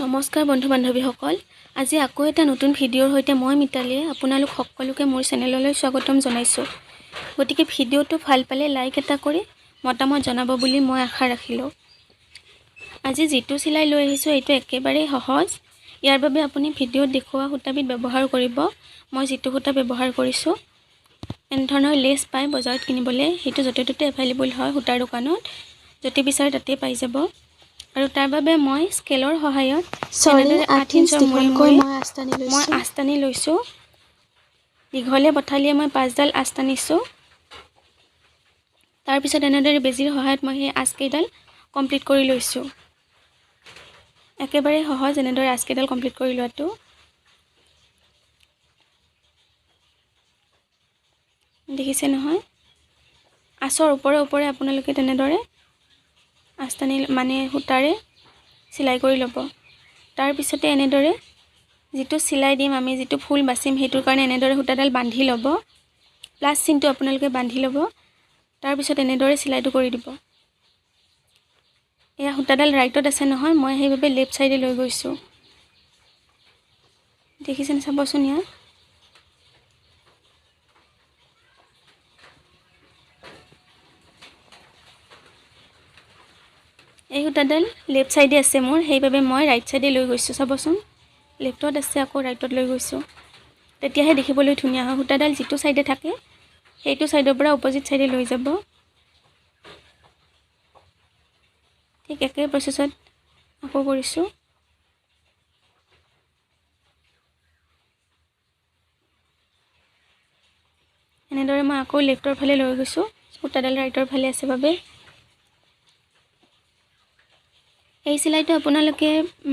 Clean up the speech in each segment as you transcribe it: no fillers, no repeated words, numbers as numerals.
নমস্কাৰ বন্ধু বান্ধৱীসকল আজি আকৌ এটা নতুন ভিডিঅ'ৰ সৈতে মই মিতালীয়ে আপোনালোক সকলোকে মোৰ চেনেললৈ স্বাগতম জনাইছো গতিকে ভিডিঅ'টো ভাল পালে লাইক এটা কৰি মতামত জনাব বুলি মই আশা ৰাখিলো আজি যেটো সিলাই লৈ আহিছো এটো একেবাৰে সহজ ইয়াৰ বাবে আপুনি ভিডিঅ'ত দেখুৱা সূতাবিধ ব্যৱহাৰ কৰিব মই যেটো সূতা ব্যৱহাৰ কৰিছো এন ধৰণৰ লেছ পাই বজাৰত কিনিবলে হেতু যতে ততে अवेलेबल হয় সূতাৰ দোকানত যতে বিচাৰে তাতে পাই যাব আৰু তাৰ বাবে মই স্কেলৰ সহায়ত 8 ইঞ্চ দীঘলকৈ মই আস্তানি লৈছো দীঘলে বঠালিয়ে মই 5 ডাল আস্তানিছো তাৰ পিছত এনেদৰে বেজিৰ সহায়ত মই এই আস্কেডাল কমপ্লিট কৰি লৈছো একেবাৰে সহজ এনেদৰে আস্কেডাল কমপ্লিট কৰি লোৱাটো দেখিছে নহয় আছৰ ওপৰে আপোনালোকে তেনেদৰে আস্তানি মানে সূতাৰে সিলাই কৰি লব তাৰ পিছতে এনেদৰে যেটো সিলাই দিম আমি যেটো ফুল বাছিম হেতুৰ কাৰণে এনেদৰে সূতাডাল বান্ধি লব প্লাস চিনটো আপোনালোকে বান্ধি লব তাৰ পিছত এনেদৰে সিলাইটো কৰি দিব এয়া সূতাডাল ৰাইটত আছে নহয় মই হেইভাবে লেফট সাইডে লৈ গৈছো দেখিছেন চাবচোন ইয়া এই সূতাডাল লেফট সাইডে আছে মোৰ হেইভাবে মই ৰাইট সাইডে লৈ গৈছো চাবচোন লেফটত আছে আকৌ ৰাইটত লৈ গৈছো তেতিয়াহে দেখিবলৈ ধুনিয়া হয় সূতাডাল যেটো সাইডে থাকে হেইটো সাইডৰ পৰা অপোজিট সাইডে লৈ যাব ঠিক একে প্ৰসেছত আকৌ কৰিছো এনেদৰে মই আকৌ লেফটৰ ফালে লৈ গৈছো সূতাডাল ৰাইটৰ ফালে আছে বাবে এই সিলাইটো আপোনালোকে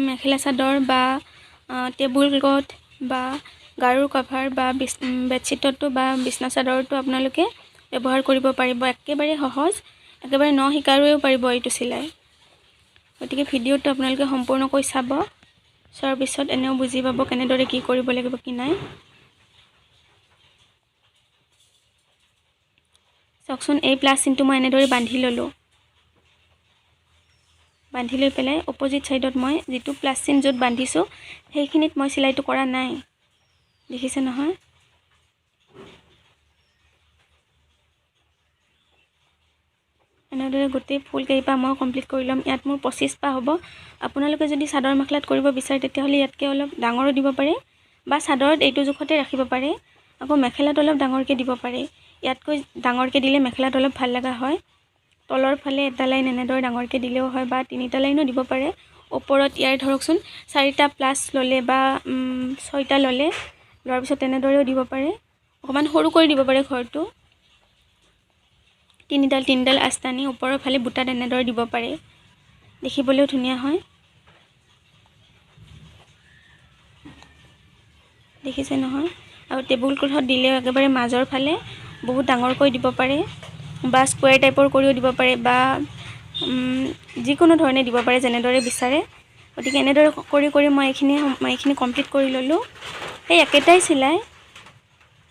মেখেলা চাদৰ বা টেবুল ক্লথ বা গাৰুৰ কভাৰ বা বেডশিটটো বা বিছনা চাদৰটো আপোনালোকে ব্যৱহাৰ কৰিব পাৰিব একেবাৰে সহজ একেবাৰে ন শিকাৰুৱেও পাৰিব এইটো সিলাই গতিকে ভিডিঅ'টো আপোনালোকে সম্পূৰ্ণকৈ চাব চোৱাৰ পিছত এনেও বুজি পাব কেনেদৰে কি কৰিব লাগিব কি নাই চাওকচোন এই প্লাস চিনটো মই এনেদৰে বান্ধি ললো বান্ধি লৈ পেলাই অপোজিট সাইডত মই যেটো প্লাস চিন যত বান্ধিছো হেইখিনিত মই সিলাইটো কৰা নাই দেখিছে নহয় এনেদৰে গোটেই ফুল কেইপা মই কমপ্লিট কৰি লম ইয়াত মোৰ 25 পা হ'ব আপোনালোকে যদি চাদৰ মাখলাত কৰিব বিচাৰে তেতিয়াহলে ইয়াতকে অলপ ডাঙৰো দিব পাৰে বা চাদৰত এইটো জুখতে ৰাখিব পাৰে আকৌ মেখেলাত অলপ ডাঙৰকে দিব পাৰে ইয়াতকৈ ডাঙৰকে দিলে মেখেলাত অলপ ভাল লগা হয় তলৰ ফালে এটা লাইন এনেদৰে ডাঙৰকে দিলেও হয় বা তিনিটা লাইনো দিব পাৰে ওপৰত ইয়াৰ ধৰকচোন 4টা প্লাস ললে বা 6টা ললে লোৱাৰ পিছত এনেদৰেও দিব পাৰে অকমান সৰু কৰি দিব পাৰে ঘৰটো তিনডাল আস্তানি ওপৰৰ ফালে বুটাত এনেদৰে দিব পাৰে দেখিবলৈও ধুনিয়া হয় দেখিছে নহয় আৰু টেবুল ক্লথত দিলে একেবাৰে মাজৰ ফালে বহুত ডাঙৰকৈ দিব পাৰে বা স্কয়াৰ টাইপৰ কৰিও দিব পাৰে বা যিকোনো ধৰণে দিব পাৰে যেনেদৰে বিচাৰে গতিকে এনেদৰে কৰি মই এইখিনি কমপ্লিট কৰি ললো এই একেটাই সিলাই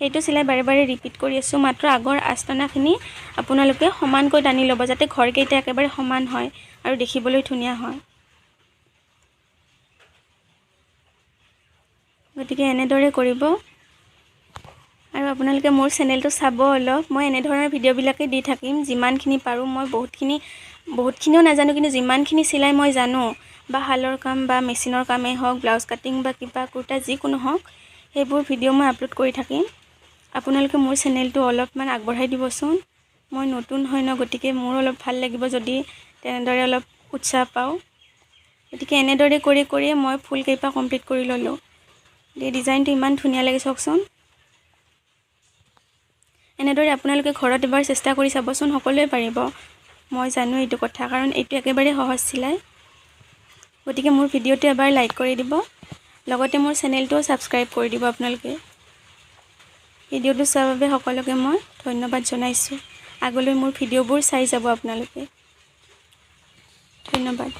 এইটো সিলাই বাৰে বাৰে ৰিপিট কৰি আছো মাত্ৰ আগৰ আস্তানাখিনি আপোনালোকে সমানকৈ টানি লব যাতে ঘৰকেইটা একেবাৰে সমান হয় আৰু দেখিবলৈ ধুনিয়া হয় গতিকে এনেদৰে কৰিব আৰু আপোনালোকে মোৰ চেনেলটো চাব অলপ মই এনে ধৰণৰ ভিডিঅ' বিলাকে দি থাকিম যিমানখিনি পাৰো মই বহুতখিনিও নাজানো কিন্তু যিমানখিনি সিলাই মই জানো বা হালৰ কাম বা মেচিনৰ কামেই হওক ব্লাউজ কাটিং বা কিবা কুৰ্তা যিকোনো হওক হেবোৰ ভিডিঅ' মই আপলোড কৰি থাকিম আপোনালোকে মোৰ চেনেলটো অলপমান আগবঢ়াই দিবচোন মই নতুন হয় ন গতিকে মোৰ অলপ ভাল লাগিব যদি তেনেদৰে অলপ উৎসাহ পাওঁ গতিকে এনেদৰে কৰি মই ফুল কেইপা কমপ্লিট কৰি ললো এই ডিজাইনটো ইমান ধুনিয়া লাগে চাওকচোন এনেদৰে আপোনালোকে ঘৰত এবাৰ চেষ্টা কৰি চাবচোন সকলোৱে পাৰিব মই জানো এইটো কথা কাৰণ এইটো একেবাৰে সহজ সিলাই গতিকে মোৰ ভিডিঅ'টো এবাৰ লাইক কৰি দিব লগতে মোৰ চেনেলটো সাবস্ক্ৰাইব কৰি দিব আপোনালোকে ভিডিঅ'টো চোৱাৰ বাবে সকলোকে মই ধন্যবাদ জনাইছো আগলৈ মোৰ ভিডিঅ'বোৰ চাই যাব আপোনালোকে ধন্যবাদ